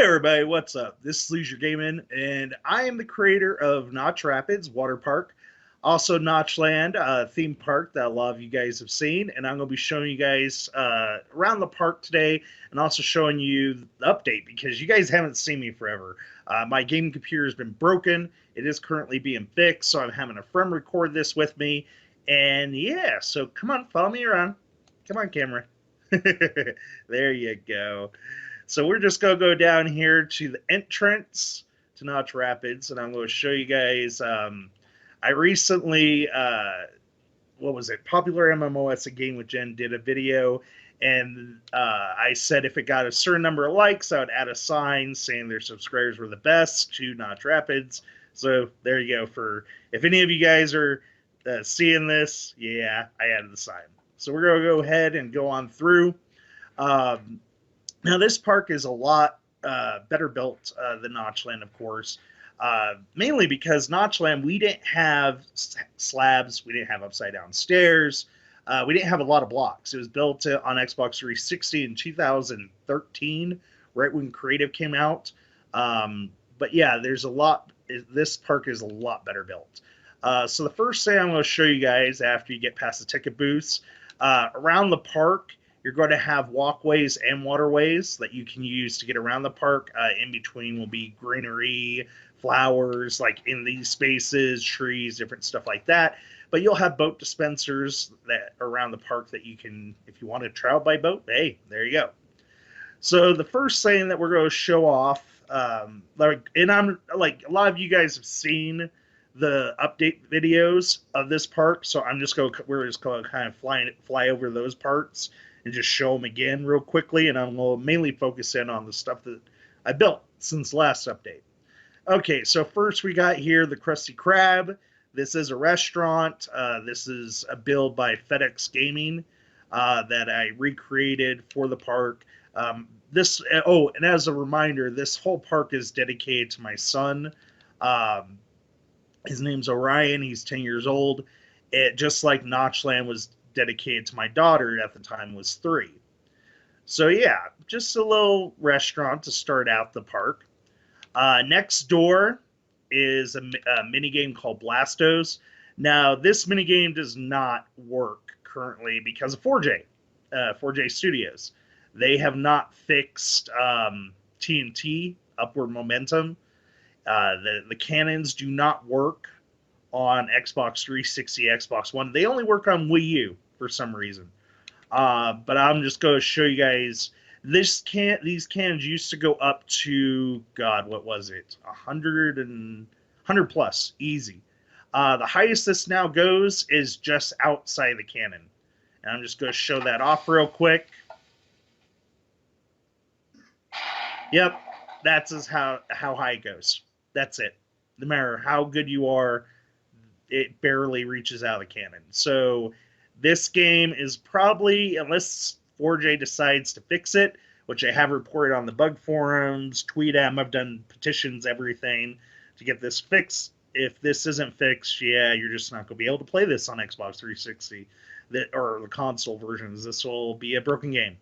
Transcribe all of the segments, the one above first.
Everybody, what's up? This is Leisure Gaming, and I am the creator of Notch Rapids Water Park, also Notchland, theme park that a lot of you guys have seen, and I'm going to be showing you guys around the park today, and also showing you the update, because you guys haven't seen me forever. My gaming computer has been broken. It is currently being fixed, so I'm having a friend record this with me, and yeah, so come on, follow me around. Come on, camera. There you go. So we're just going to go down here to the entrance to Notch Rapids, and I'm going to show you guys. I recently, what was it? Popular MMOs, a game with Jen, did a video, and I said if it got a certain number of likes, I would add a sign saying their subscribers were the best to Notch Rapids. So there you go. For if any of you guys are seeing this, yeah, I added the sign. So we're going to go ahead and go on through. Now, this park is a lot better built than Notchland, of course, mainly because Notchland, we didn't have slabs, we didn't have upside-down stairs, we didn't have a lot of blocks. It was built on Xbox 360 in 2013, right when Creative came out. But yeah, there's a lot. This park is a lot better built. So the first thing I'm going to show you guys after you get past the ticket booths, around the park, you're going to have walkways and waterways that you can use to get around the park. In between will be greenery, flowers, like in these spaces, trees, different stuff like that. But you'll have boat dispensers that are around the park that you can, if you want to travel by boat, hey, there you go. So the first thing that we're going to show off, and I'm like, a lot of you guys have seen the update videos of this park, so we're just going to kind of fly over those parts and just show them again real quickly, and I'm going to mainly focus in on the stuff that I built since the last update. Okay, so first we got here the Krusty Krab. This is a restaurant. This is a build by FedEx Gaming that I recreated for the park. And as a reminder, this whole park is dedicated to my son. His name's Orion. He's 10 years old. Just like Notchland was dedicated to my daughter at the time was 3. So yeah, just a little restaurant to start out the park. Next door is a mini game called Blastos. Now this mini game does not work currently because of 4J Studios. They have not fixed TNT, upward momentum. The cannons do not work on Xbox 360, Xbox One. They only work on Wii U for some reason. But I'm just going to show you guys these cannons used to go up to, God, what was it? 100 plus, easy. The highest this now goes is just outside the cannon. And I'm just going to show that off real quick. Yep, that's how high it goes. That's it. No matter how good you are, it barely reaches out of the cannon. So this game is probably, unless 4J decides to fix it, which I have reported on the bug forums, tweet them, I've done petitions, everything to get this fixed. If this isn't fixed, yeah, you're just not going to be able to play this on Xbox 360 or the console versions. This will be a broken game.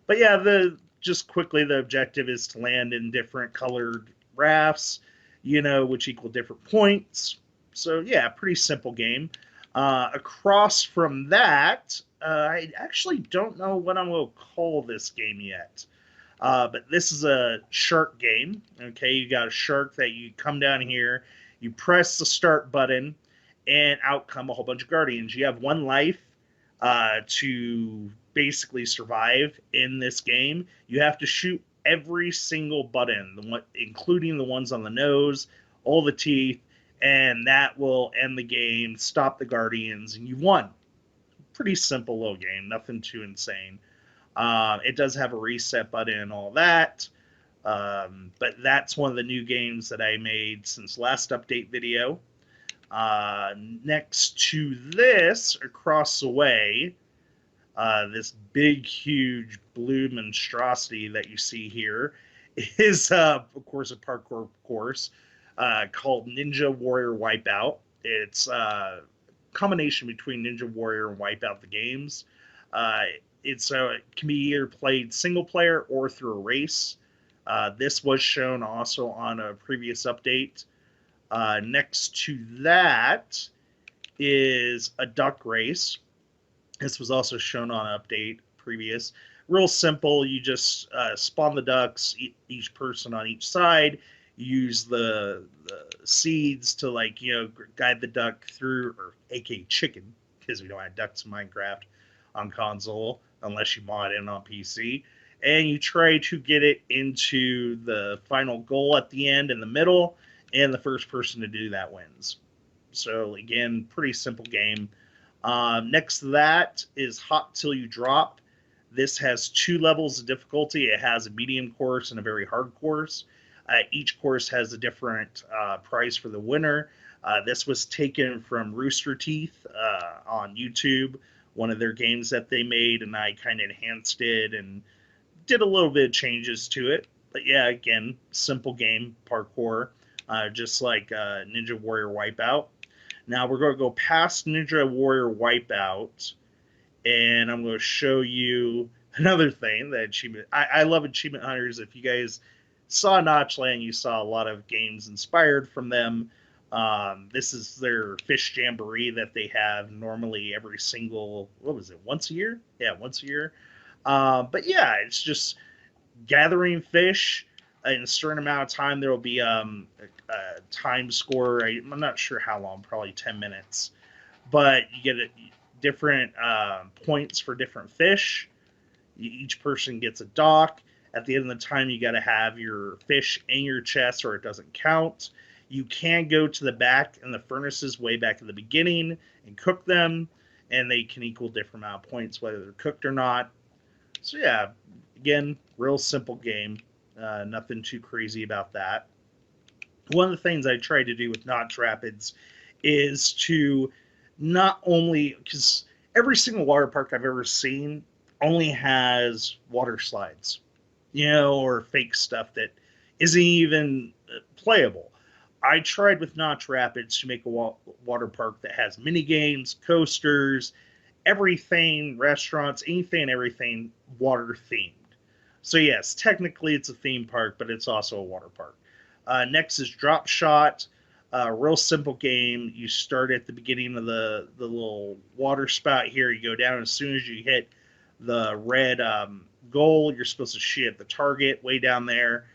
But yeah, just quickly, the objective is to land in different colored rafts, which equal different points. So yeah, pretty simple game. Across from that, I actually don't know what I'm going to call this game yet. But this is a shark game. Okay, you got a shark that you come down here, you press the start button, and out come a whole bunch of guardians. You have 1 life to basically survive in this game. You have to shoot every single button, including the ones on the nose, all the teeth, and that will end the game, stop the guardians, and you've won. Pretty simple little game, nothing too insane. It does have a reset button and all that, but that's one of the new games that I made since last update video. Next to this, across the way, this big, huge blue monstrosity that you see here is, of course, a parkour course called Ninja Warrior Wipeout. It's a combination between Ninja Warrior and Wipeout the games. It can be either played single player or through a race. This was shown also on a previous update. Next to that is a duck race. This was also shown on an update previous. Real simple. You just spawn the ducks, each person on each side. Use the seeds to, like, guide the duck through, or aka chicken, because we don't have ducks in Minecraft on console unless you mod in on PC. And you try to get it into the final goal at the end in the middle, and the first person to do that wins. So again, pretty simple game. Next to that is Hot Till You Drop. This has 2 levels of difficulty. It has a medium course and a very hard course. Each course has a different prize for the winner. This was taken from Rooster Teeth on YouTube, one of their games that they made, and I kind of enhanced it and did a little bit of changes to it. But yeah, again, simple game, parkour, just like Ninja Warrior Wipeout. Now we're going to go past Ninja Warrior Wipeout, and I'm going to show you another thing that achievement. I love achievement hunters. If you guys saw Notchland, you saw a lot of games inspired from them. This is their fish jamboree that they have normally every single, what was it, once a year? Yeah, once a year. But yeah, it's just gathering fish. In a certain amount of time, there will be a time score. I'm not sure how long, probably 10 minutes. But you get different points for different fish. Each person gets a dock. At the end of the time, you got to have your fish in your chest or it doesn't count. You can go to the back in the furnaces way back at the beginning and cook them, and they can equal different amount of points whether they're cooked or not. So yeah, again, real simple game. Nothing too crazy about that. One of the things I try to do with Notch Rapids is to not only, because every single water park I've ever seen only has water slides, or fake stuff that isn't even playable. I tried with Notch Rapids to make a water park that has mini games, coasters, everything, restaurants, anything and everything water themed. So yes, technically it's a theme park, but it's also a water park. Next is Drop Shot. Real simple game. You start at the beginning of the little water spout here. You go down. As soon as you hit the red goal, you're supposed to shoot at the target way down there.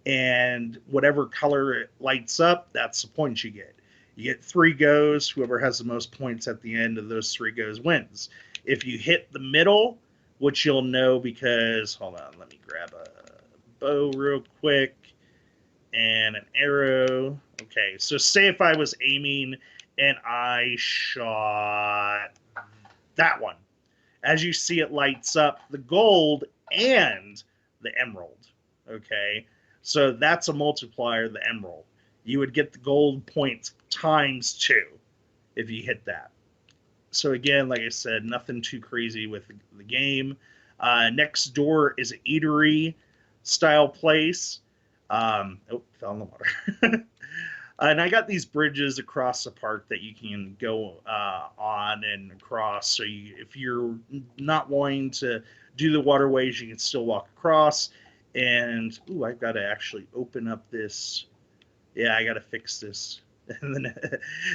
And whatever color it lights up, that's the points you get. You get 3 goes. Whoever has the most points at the end of those 3 goes wins. If you hit the middle, which you'll know because, hold on, let me grab a bow real quick and an arrow. Okay, so say if I was aiming and I shot that one. As you see, it lights up the gold and the emerald. Okay, so that's a multiplier, the emerald. You would get the gold points times 2 if you hit that. So again, like I said, nothing too crazy with the game. Next door is an eatery style place. Fell in the water. And I got these bridges across the park that you can go on and across. So if you're not wanting to do the waterways, you can still walk across. And I've got to actually open up this. Yeah, I got to fix this. And then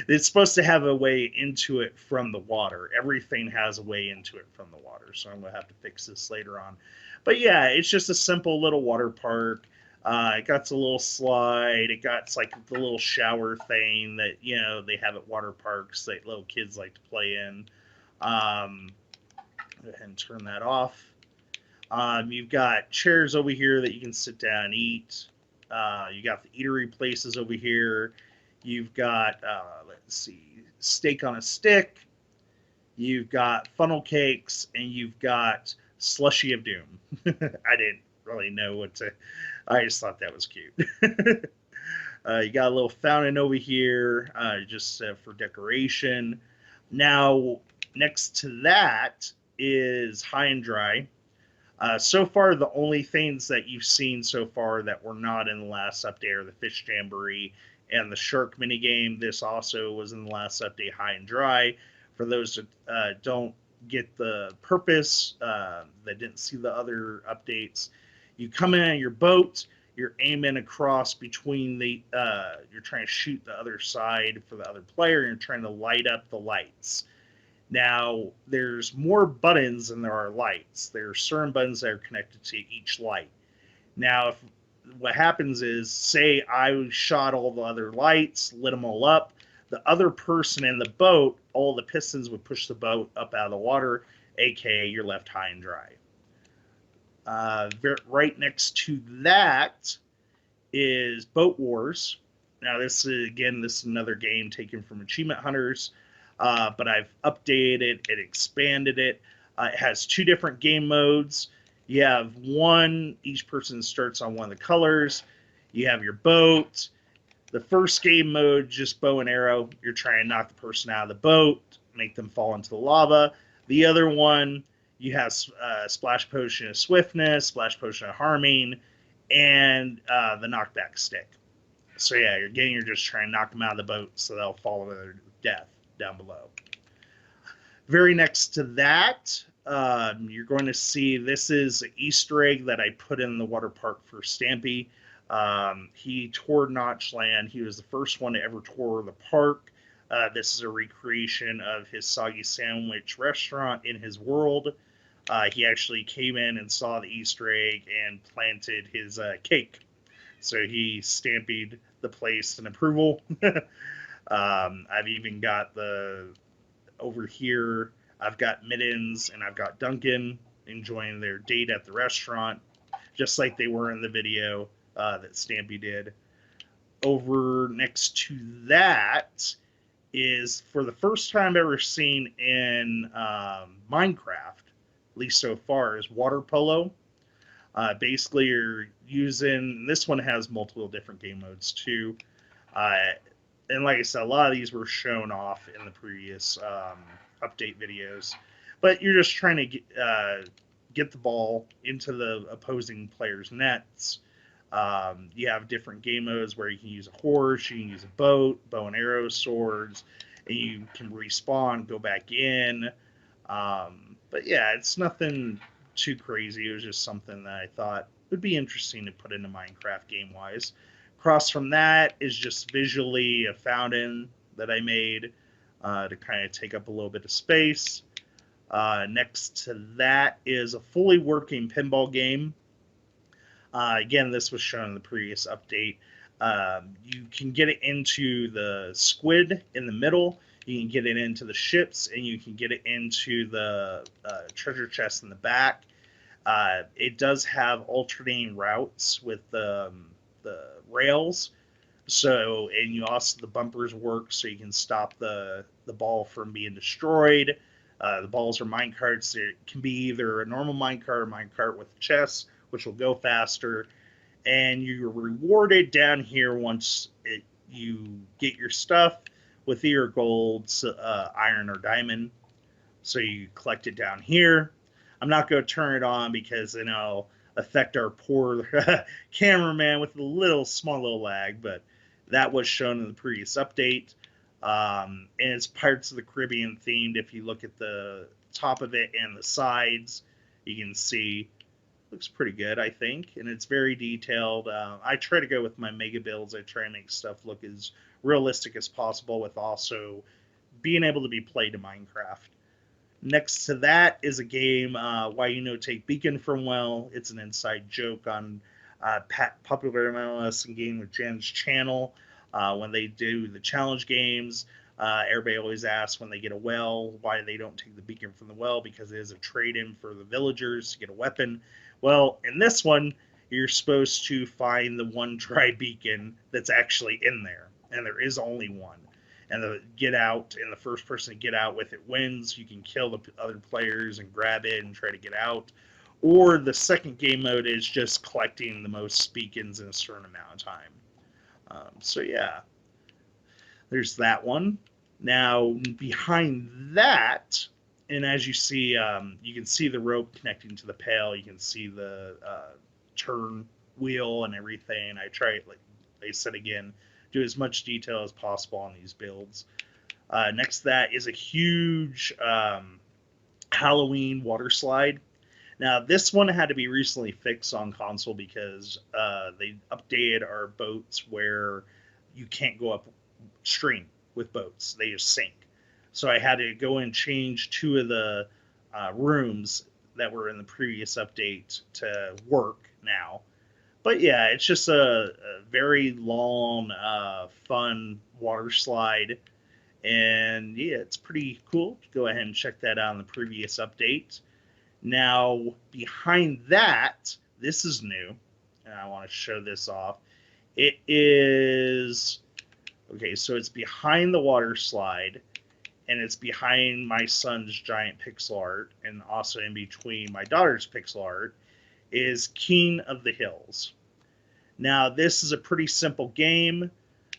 it's supposed to have a way into it from the water. Everything has a way into it from the water, so I'm gonna have to fix this later on. But yeah, it's just a simple little water park. It got a little slide. It got like the little shower thing that they have at water parks that little kids like to play in. Go ahead and turn that off. You've got chairs over here that you can sit down and eat. You got the eatery places over here. You've got, let's see, steak on a stick. You've got funnel cakes, and you've got slushy of doom. I didn't really know what to. I just thought that was cute. You got a little fountain over here, just for decoration. Now, next to that is high and dry. So far, the only things that you've seen so far that were not in the last update are the fish jamboree and the shark minigame. This also was in the last update, high and dry. For those that don't get the purpose, that didn't see the other updates, you come in on your boat, you're aiming across between the you're trying to shoot the other side for the other player, and you're trying to light up the lights. Now there's more buttons than there are lights. There are certain buttons that are connected to each light. Now if what happens is, say I shot all the other lights, lit them all up, the other person in the boat, all the pistons would push the boat up out of the water, aka you're left high and dry. Right next to that is Boat Wars. Now, this is another game taken from Achievement Hunters, but I've updated it, expanded it. It has two different game modes. You have one, each person starts on one of the colors. You have your boat. The first game mode, just bow and arrow. You're trying to knock the person out of the boat, make them fall into the lava. The other one, you have Splash Potion of Swiftness, Splash Potion of Harming, and the knockback stick. So yeah, you're just trying to knock them out of the boat so they'll fall to their death down below. Very next to that, you're going to see this is an Easter egg that I put in the water park for Stampy. He toured Notchland. He was the first one to ever tour the park. This is a recreation of his soggy sandwich restaurant in his world. He actually came in and saw the Easter egg and planted his cake. So he stamped the place in approval. I've even got over here, I've got Mittens and I've got Duncan enjoying their date at the restaurant, just like they were in the video that Stampy did. Over next to that is, for the first time ever seen in Minecraft, at least so far, is water polo. Basically, you're using, this one has multiple different game modes too. And like I said, a lot of these were shown off in the previous update videos. But you're just trying to get the ball into the opposing player's nets. You have different game modes where you can use a horse, you can use a boat, bow and arrow, swords, and you can respawn, go back in. But yeah, it's nothing too crazy. It was just something that I thought would be interesting to put into Minecraft game-wise. Across from that is just visually a fountain that I made to kind of take up a little bit of space. Next to that is a fully working pinball game. Again, this was shown in the previous update. You can get it into the squid in the middle, you can get it into the ships, and you can get it into the treasure chest in the back. It does have alternating routes with the rails. So, and you also, the bumpers work so you can stop the ball from being destroyed. The balls are minecarts. It can be either a normal minecart or a minecart with chest, which will go faster. And you're rewarded down here once you get your stuff with either gold, iron, or diamond. So you collect it down here. I'm not going to turn it on because it'll affect our poor cameraman with a small little lag, but that was shown in the previous update. And it's Pirates of the Caribbean themed. If you look at the top of it and the sides, you can see looks pretty good, I think, and it's very detailed. I try to go with my mega builds. I try and make stuff look as realistic as possible with also being able to be played in Minecraft. Next to that is a game, Why You Know Take Beacon From Well. It's an inside joke on popular MLS and Game with Jen's channel. When they do the challenge games, everybody always asks when they get a well, why they don't take the beacon from the well, because it is a trade-in for the villagers to get a weapon. Well, in this one, you're supposed to find the one dry beacon that's actually in there, and there is only one. And the first person to get out with it wins. You can kill the other players and grab it and try to get out. Or the second game mode is just collecting the most beacons in a certain amount of time. So yeah, there's that one. Now, behind that, and as you see, you can see the rope connecting to the pail. You can see the turn wheel and everything. I try, like I said again, do as much detail as possible on these builds. Next to that is a huge Halloween water slide. Now, this one had to be recently fixed on console because they updated our boats where you can't go upstream with boats; they just sink. So I had to go and change two of the rooms that were in the previous update to work now. But yeah, it's just a very long, fun water slide, and yeah, it's pretty cool. Go ahead and check that out in the previous update. Now, behind that, this is new, and I want to show this off. It is okay, so it's behind the water slide, and it's behind my son's giant pixel art, and also in between my daughter's pixel art is King of the Hills. Now, this is a pretty simple game.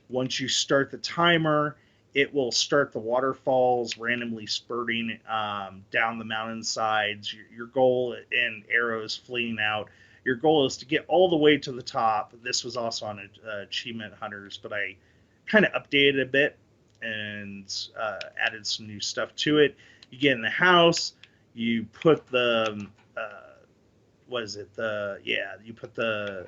Once you start the timer, it will start the waterfalls randomly spurting down the mountainsides. Your goal and arrows fleeing out. Your goal is to get all the way to the top. This was also on Achievement Hunters, but I kind of updated a bit and added some new stuff to it. You get in the house, you put the what is it? You put the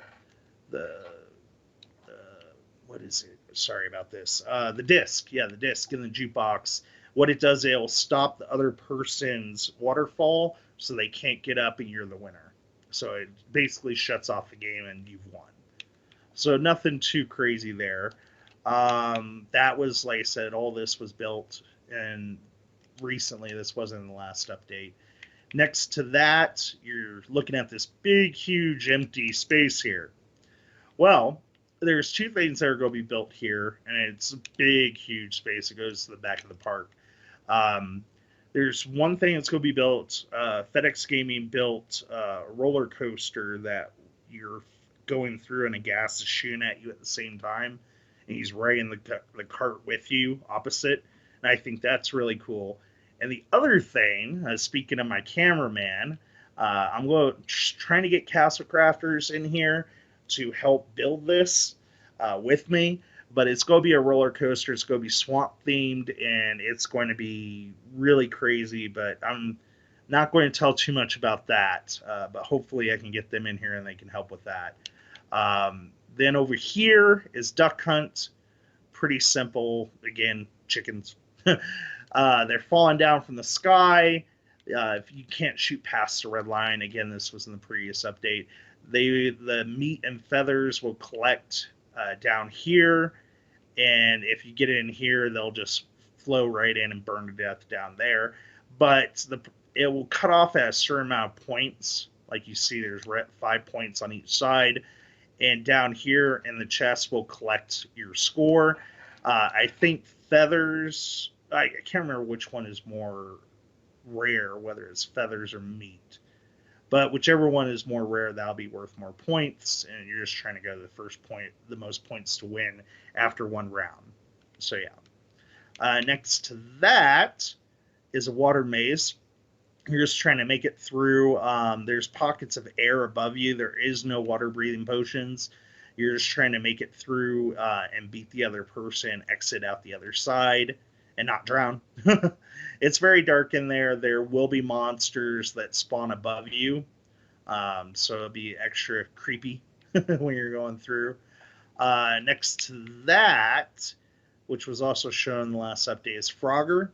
what is it? Sorry about this. The disc, yeah, the disc in the jukebox. What it does, it'll stop the other person's waterfall so they can't get up and you're the winner. So it basically shuts off the game and you've won. So nothing too crazy there. That was, like I said, all this was built and recently. This wasn't in the last update. Next to that, you're looking at this big, huge, empty space here. Well, there's two things that are going to be built here, and it's a big, huge space. It goes to the back of the park. Um, there's one thing that's going to be built. FedEx Gaming built a roller coaster that you're going through, and a gas is shooting at you at the same time, and he's riding the cart with you opposite. And I think that's really cool. And the other thing, speaking of my cameraman, I'm trying to get Castle Crafters in here to help build this with me. But it's going to be a roller coaster. It's going to be swamp themed, and it's going to be really crazy. But I'm not going to tell too much about that. But hopefully, I can get them in here and they can help with that. Then over here is Duck Hunt. Pretty simple. Again, chickens. They're falling down from the sky. If you can't shoot past the red line, again, this was in the previous update. The meat and feathers will collect down here, and if you get in here, they'll just flow right in and burn to death down there. But it will cut off at a certain amount of points. Like you see, there's 5 points on each side, and down here in the chest will collect your score. I think feathers. I can't remember which one is more rare, whether it's feathers or meat. But whichever one is more rare, that'll be worth more points, and you're just trying to go to the first point, the most points to win after one round. So yeah. Next to that is a water maze. You're just trying to make it through. There's pockets of air above you. There is no water breathing potions. You're just trying to make it through and beat the other person, exit out the other side, and not drown. It's very dark in there. There will be monsters that spawn above you, so it'll be extra creepy when you're going through. Next to that, which was also shown in the last update, is Frogger.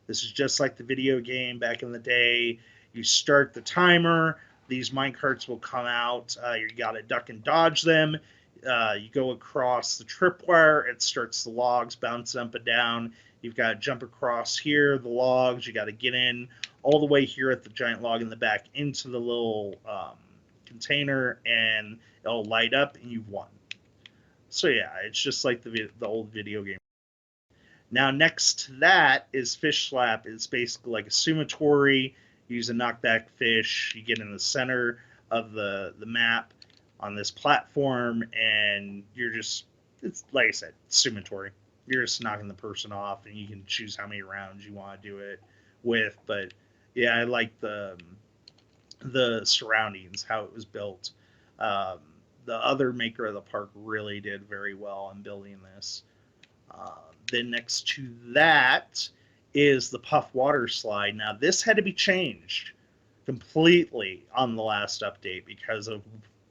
This is just like the video game back in the day. You start the timer. These minecarts will come out. You got to duck and dodge them. You go across the tripwire. It starts the logs bouncing up and down. You've got to jump across here, the logs. You got to get in all the way here at the giant log in the back into the little container, and it'll light up, and you've won. So yeah, it's just like the old video game. Now next to that is Fish Slap. It's basically like a sumatory. You use a knockback fish. You get in the center of the map on this platform, and you're just, it's like I said, sumatory. You're just knocking the person off, and you can choose how many rounds you want to do it with. But yeah, I like the surroundings, how it was built. The other maker of the park really did very well in building this. Then next to that is the Puff Water Slide. Now this had to be changed completely on the last update because of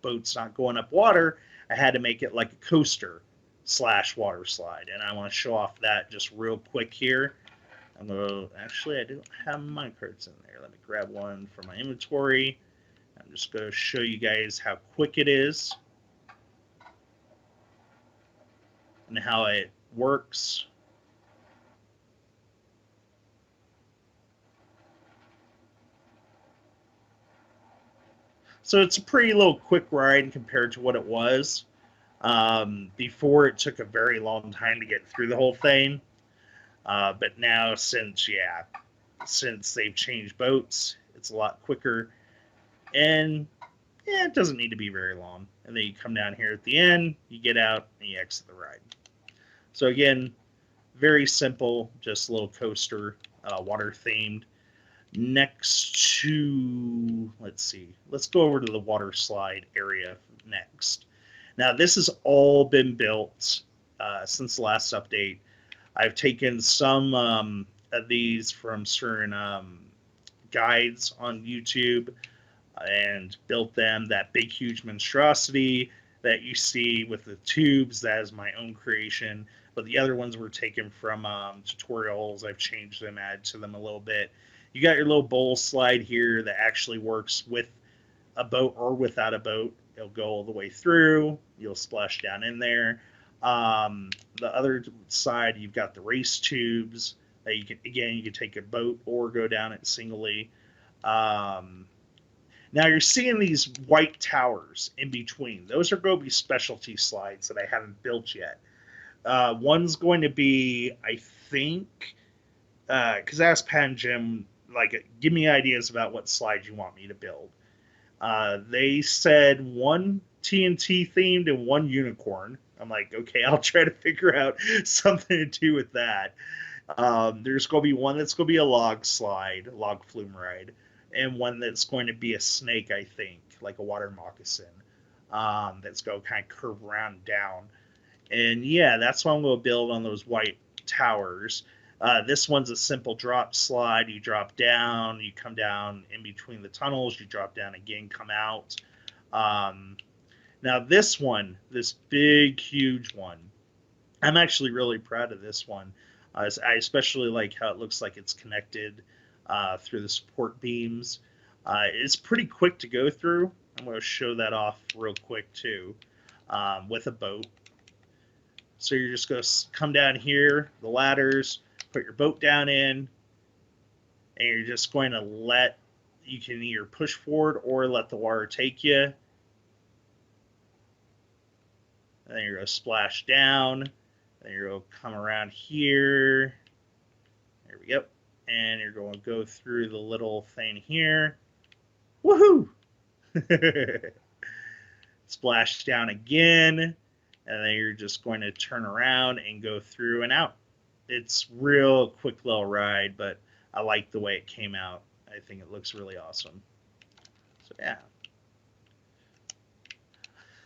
boats not going up water. I had to make it like a coaster slash water slide, and I want to show off that just real quick here. I'm gonna actually I don't have mine cards in there. Let me grab one from my inventory. I'm just gonna show you guys how quick it is and how it works. So it's a pretty little quick ride compared to what it was. Before it took a very long time to get through the whole thing. But now since they've changed boats, it's a lot quicker. And yeah, it doesn't need to be very long. And then you come down here at the end, you get out, and you exit the ride. So again, very simple, just a little coaster, water themed. Next to, let's see, let's go over to the water slide area next. Now, this has all been built since the last update. I've taken some of these from certain guides on YouTube and built them. That big, huge monstrosity that you see with the tubes, that is my own creation. But the other ones were taken from tutorials. I've changed them, added to them a little bit. You got your little bowl slide here that actually works with a boat or without a boat. It'll go all the way through. You'll splash down in there. The other side, you've got the race tubes that you can take a boat or go down it singly. Now you're seeing these white towers in between. Those are going to be specialty slides that I haven't built yet. One's going to be, I think, because I asked Pat and Jim, like, give me ideas about what slides you want me to build. They said one TNT themed and one unicorn. I'm like, okay, I'll try to figure out something to do with that. There's going to be one that's going to be a log slide, log flume ride, and one that's going to be a snake, I think, like a water moccasin, that's going to kind of curve around and down. And yeah, that's what I'm going to build on those white towers. This one's a simple drop slide. You drop down, you come down in between the tunnels, you drop down again, come out. Now this one, this big, huge one, I'm actually really proud of this one. I especially like how it looks like it's connected through the support beams. It's pretty quick to go through. I'm going to show that off real quick too, with a boat. So you're just going to come down here, the ladders, put your boat down in, and you're just going to you can either push forward or let the water take you. And then you're going to splash down. Then you're going to come around here. There we go. And you're going to go through the little thing here. Woohoo! Splash down again. And then you're just going to turn around and go through and out. It's real quick little ride, but I like the way it came out. I think it looks really awesome. So yeah.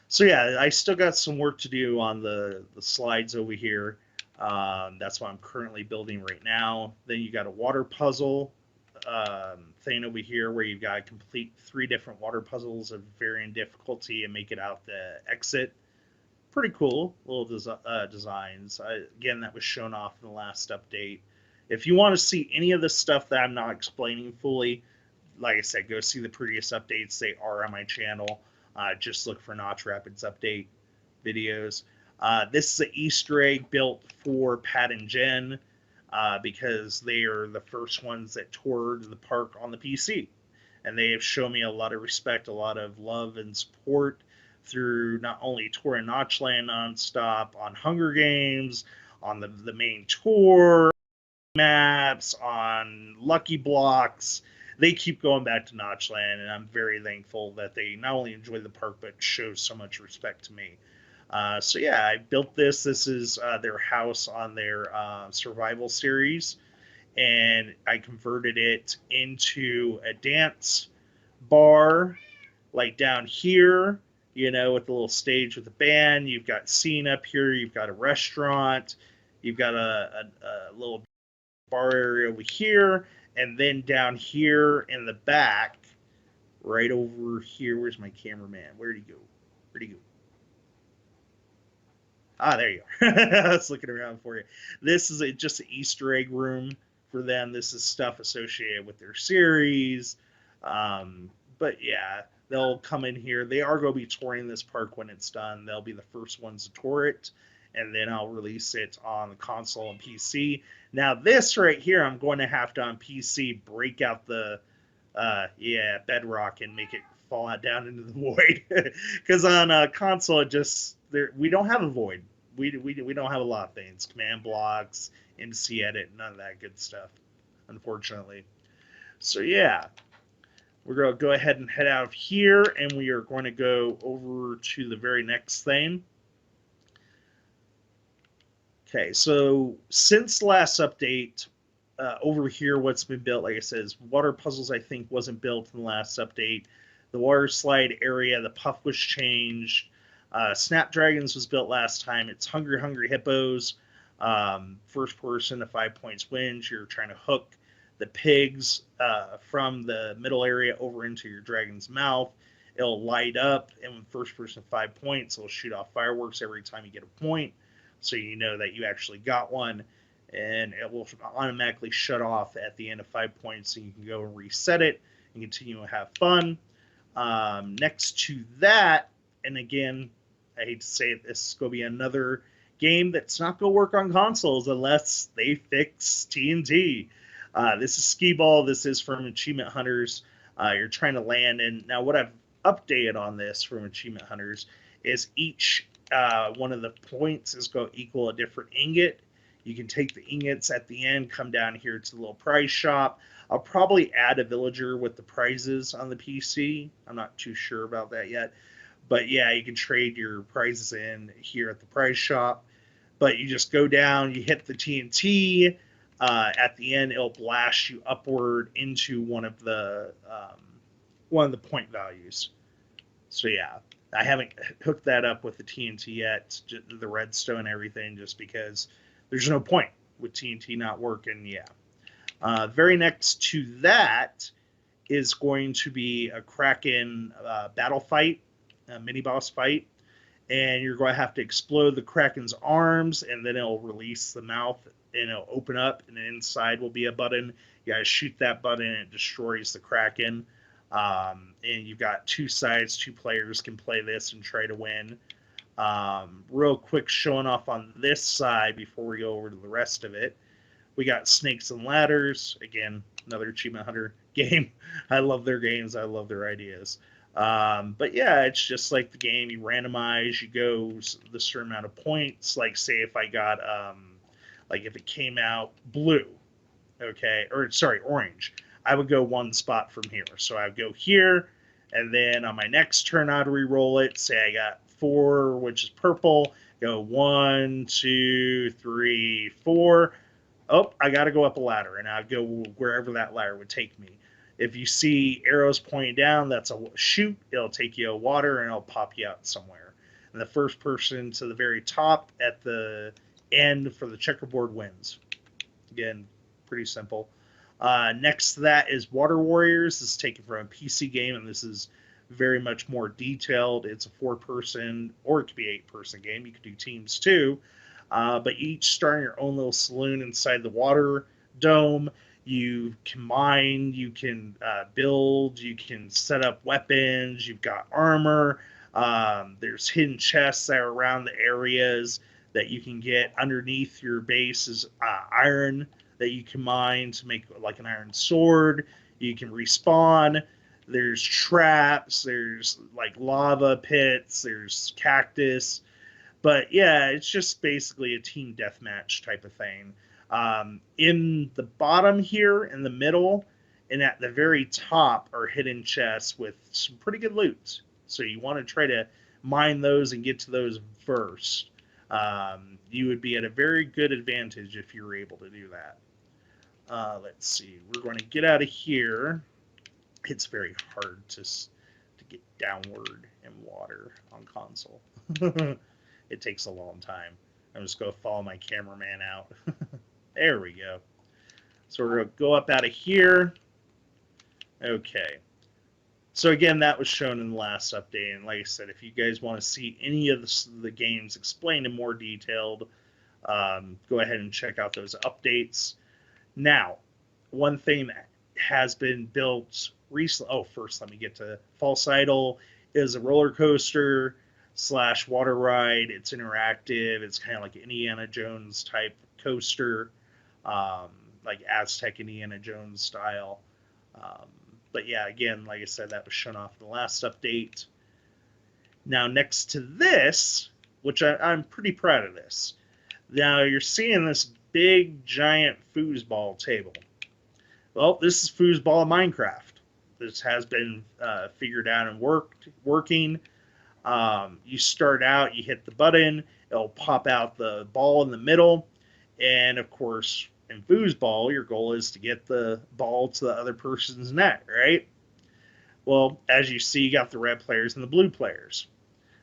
So yeah, I still got some work to do on the slides over here. That's what I'm currently building right now. Then you got a water puzzle thing over here where you've got to complete 3 different water puzzles of varying difficulty and make it out the exit. Pretty cool little designs. Again, that was shown off in the last update. If you want to see any of the stuff that I'm not explaining fully, like I said, go see the previous updates. They are on my channel. Just look for Notch Rapids update videos. This is an Easter egg built for Pat and Jen because they are the first ones that toured the park on the PC. And they have shown me a lot of respect, a lot of love and support through not only touring Notchland nonstop, on Hunger Games, on the main tour, maps, on Lucky Blocks. They keep going back to Notchland, and I'm very thankful that they not only enjoy the park, but show so much respect to me. So yeah, I built this. This is their house on their survival series, and I converted it into a dance bar, like down here, with the little stage with the band. You've got scene up here. You've got a restaurant. You've got a little bar area over here. And then down here in the back, right over here. Where's my cameraman? Where'd he go? Where'd he go? Ah, there you are. I was looking around for you. This is just an Easter egg room for them. This is stuff associated with their series. Um, but yeah, they'll come in here. They are going to be touring this park when it's done. They'll be the first ones to tour it, and then I'll release it on the console and PC. Now, this right here, I'm going to have to on PC break out the bedrock and make it fall out down into the void. Because on console, it just we don't have a void. We don't have a lot of things. Command blocks, mcedit, none of that good stuff, unfortunately. So yeah, we're going to go ahead and head out of here, and we are going to go over to the very next thing. Okay, so since the last update, over here, what's been built, like I said, is water puzzles, I think, wasn't built in the last update. The water slide area, the puff was changed. Snapdragons was built last time. It's Hungry Hungry Hippos. First person to 5 points wins. You're trying to hook the pigs from the middle area over into your dragon's mouth. It'll light up, and when first person 5 points, it'll shoot off fireworks every time you get a point, so you know that you actually got one, and it will automatically shut off at the end of 5 points, so you can go and reset it and continue to have fun. Next to that, and again, I hate to say it, this is going to be another game that's not going to work on consoles unless they fix TNT. This is Skee Ball. This is from Achievement Hunters. You're trying to land, and now what I've updated on this from Achievement Hunters is each one of the points is going to equal a different ingot. You can take the ingots at the end, come down here to the little prize shop. I'll probably add a villager with the prizes on the PC. I'm not too sure about that yet. But yeah, you can trade your prizes in here at the prize shop. But you just go down, you hit the TNT. At the end, it'll blast you upward into one of the point values. So yeah, I haven't hooked that up with the TNT yet, the redstone and everything, just because there's no point with TNT not working. Yeah. Very next to that is going to be a Kraken battle fight, a mini boss fight, and you're going to have to explode the Kraken's arms, and then it'll release the mouth, and it'll open up, and inside will be a button. You guys shoot that button, and it destroys the Kraken. And you've got two sides, two players can play this and try to win. Real quick showing off on this side before we go over to the rest of it. We got Snakes and Ladders. Again, another Achievement Hunter game. I love their games. I love their ideas. But yeah, it's just like the game. You randomize. You go the certain amount of points. Like say if I got, like if it came out blue, okay, or sorry, orange, I would go one spot from here. So I would go here, and then on my next turn I'd re-roll it. Say I got 4, which is purple. Go 1, 2, 3, 4. Oh, I got to go up a ladder, and I'd go wherever that ladder would take me. If you see arrows pointing down, that's a chute. It'll take you to water, and it'll pop you out somewhere. And the first person to the very top at the end for the checkerboard wins. Again, pretty simple. Next to that is Water Warriors. This is taken from a PC game, and this is very much more detailed. It's a 4-person, or it could be 8-person game. You could do teams too. But each start in your own little saloon inside the water dome. You can mine, you can build, you can set up weapons, you've got armor. There's hidden chests that are around the areas that you can get. Underneath your base is iron that you can mine to make like an iron sword. You can respawn. There's traps, there's like lava pits, there's cactus. But yeah, it's just basically a team deathmatch type of thing. In the bottom here, in the middle, and at the very top are hidden chests with some pretty good loot. So you want to try to mine those and get to those first. You would be at a very good advantage if you were able to do that. Let's see. We're going to get out of here. It's very hard to get downward in water on console. It takes a long time. I'm just going to follow my cameraman out. There we go. So we're going to go up out of here. Okay. So again, that was shown in the last update, and like I said, if you guys want to see any of the games explained in more detailed, go ahead and check out those updates. Now, one thing that has been built recently. Oh, first let me get to False Idol. Is a roller coaster slash water ride. It's interactive. It's kind of like Indiana Jones type coaster, um, like Aztec Indiana Jones style. Um, but yeah, again, like I said, that was shown off in the last update. Now, next to this, which I'm pretty proud of this. Now you're seeing this big giant foosball table. Well, this is foosball Minecraft. This has been figured out and working. You start out, you hit the button, it'll pop out the ball in the middle, and of course, in foosball, your goal is to get the ball to the other person's net, right? Well, as you see, you got the red players and the blue players.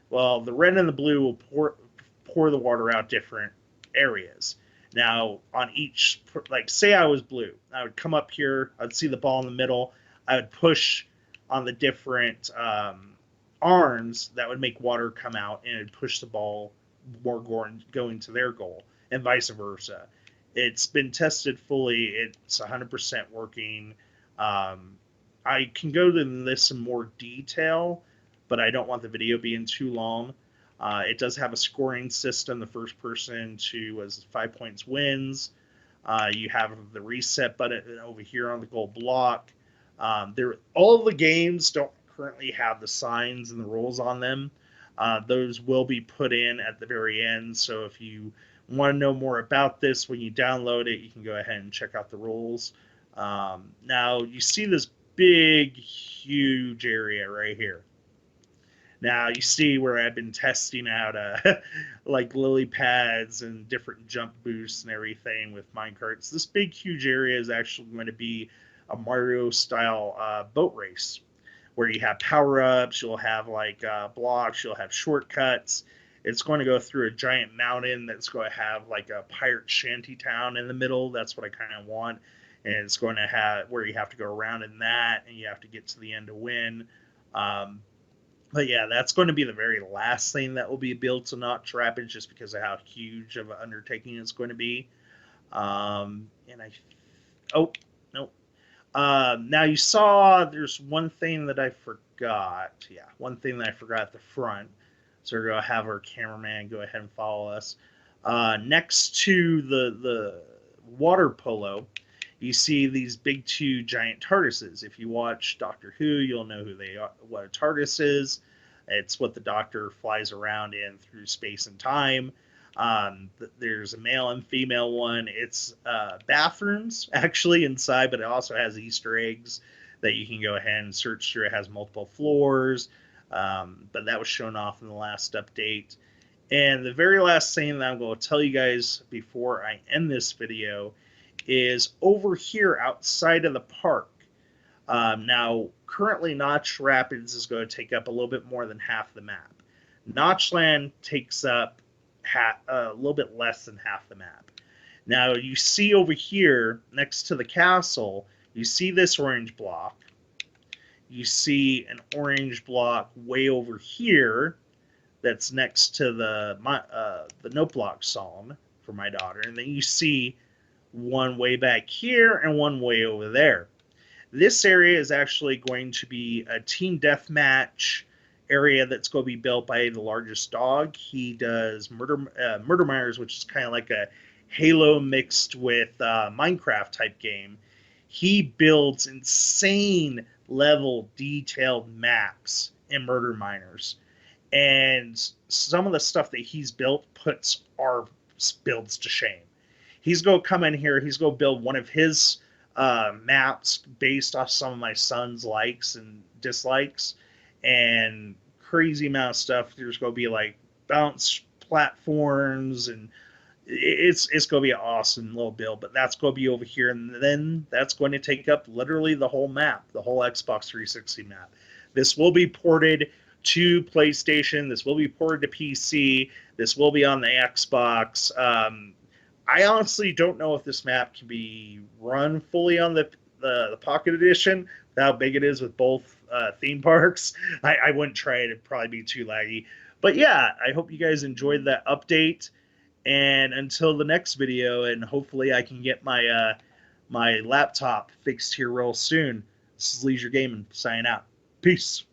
Well, the red and the blue will pour the water out different areas. Now, on each, like, say I was blue, I would come up here, I'd see the ball in the middle, I would push on the different arms that would make water come out, and it'd push the ball more going to their goal, and vice versa. It's been tested fully. It's 100% working. I can go into this in more detail, but I don't want the video being too long. It does have a scoring system. The first person to was 5 points wins. You have the reset button over here on the gold block. All the games don't currently have the signs and the rules on them. Those will be put in at the very end. So if you want to know more about this when you download it, you can go ahead and check out the rules. Now you see this big, huge area right here. Now you see where I've been testing out like lily pads and different jump boosts and everything with minecarts. This big huge area is actually going to be a Mario style boat race where you have power ups, you'll have like blocks, you'll have shortcuts. It's going to go through a giant mountain that's going to have like a pirate shanty town in the middle. That's what I kind of want. And it's going to have where you have to go around in that, and you have to get to the end to win. But yeah, that's going to be the very last thing that will be built in Notch Rapids, just because of how huge of an undertaking it's going to be. And I, oh no, now you saw there's one thing that I forgot. Yeah, one thing that I forgot at the front. So we're gonna have our cameraman go ahead and follow us. Next to the water polo, you see these big two giant TARDISes. If you watch Doctor Who, you'll know who they are, what a TARDIS is. It's what the Doctor flies around in through space and time. There's a male and female one. It's bathrooms actually inside, but it also has Easter eggs that you can go ahead and search through. It has multiple floors, but that was shown off in the last update. And the very last thing that I'm going to tell you guys before I end this video is over here outside of the park. Now, currently, Notch Rapids is going to take up a little bit more than half the map. Notchland takes up a little bit less than half the map. Now, you see over here, next to the castle, you see this orange block. You see an orange block way over here that's next to the note block psalm for my daughter. And then you see one way back here and one way over there. This area is actually going to be a team deathmatch area that's going to be built by the largest dog. He does Murder Myers, which is kind of like a Halo mixed with Minecraft type game. He builds insane level detailed maps in Murder Miners. And some of the stuff that he's built puts our builds to shame. He's going to come in here, he's going to build one of his maps based off some of my son's likes and dislikes, and crazy amount of stuff. There's going to be like bounce platforms, and it's going to be an awesome little build. But that's going to be over here, and then that's going to take up literally the whole map, the whole Xbox 360 map. This will be ported to PlayStation. This will be ported to PC. This will be on the Xbox. I honestly don't know if this map can be run fully on the Pocket Edition, how big it is with both theme parks. I wouldn't try it; it'd probably be too laggy. But yeah, I hope you guys enjoyed that update. And until the next video, and hopefully I can get my laptop fixed here real soon. This is Leisure Gaming signing out. Peace.